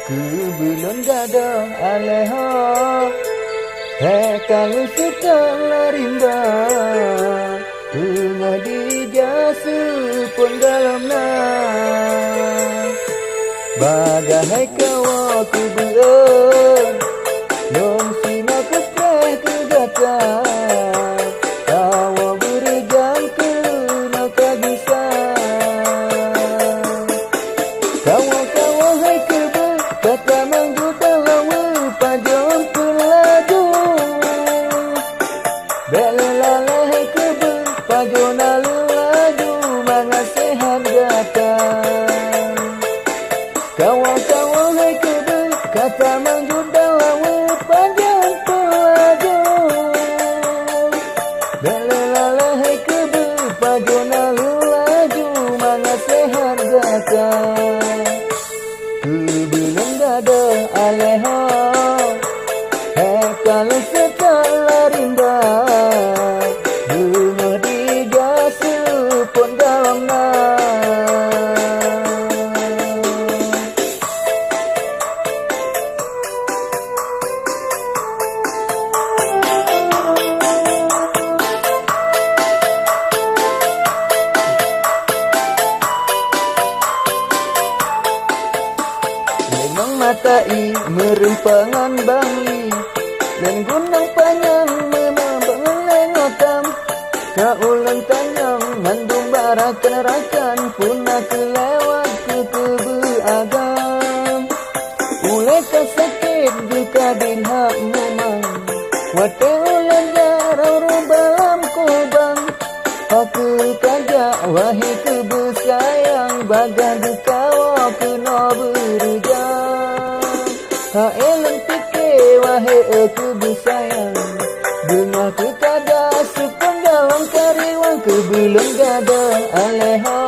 Ku belum gada aleha. Kalau setelah rimba tengah dijasu pun dalamna. Bagai kawa ku belum Long sina ku preh ku gata. Kawa berjam ku naka bisa. Kawa hai ku berkata manggu talawa pajon pelaju. Belala hai ku berpajon laju manga sehat gata. Kawa hai ku berkata manggu talawa pajon pelaju. Belala hai ku berpajon laju manga sehat gata. Belum gada aleha. Kalau setelah rimba bunga digasu pun dalamna. Memang matai merempangan bangli dan gunung panjang memabang lengotam. Kaulang tanyang mandung barakan-rakan punah kelewat ke keberagam. Ulai kasakit duka dinhak memang wate ulang jarau rubalam kubang. Aku kajak wahai kebesayang bagai duka waku no berujang. Haelan fikir wahai aku bersayang. Dengar ku kada sepun dalam kariwang. Ku belum gada aleha.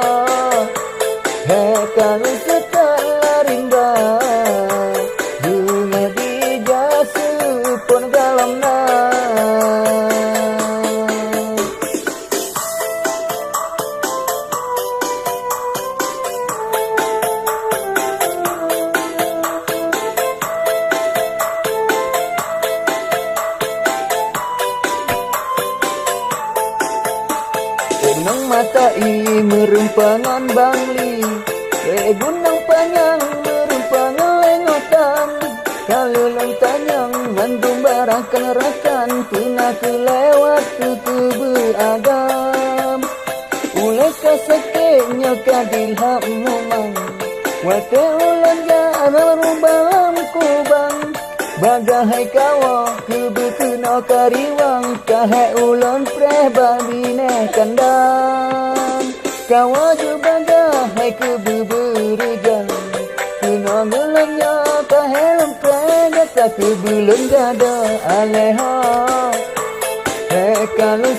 Kalau setelah rimba bunga dijasu pun dalamna. Tenang matai merempangan bangli. Gunung panjang merempangan lengotan. Kalau lang tanyang mandung barakan-rakan punah kelewat ke beragam. Ulai kasakitnya kadilhak memang wate ulang jarau rubalam kubang. Bagai kawa kebekena kariwang. Kahai ulon preh babine kandang. Kawa juga bahai kebeberejang. Kena ngelanya kahai lempreh gata. Ku belum gada aleha. Kalau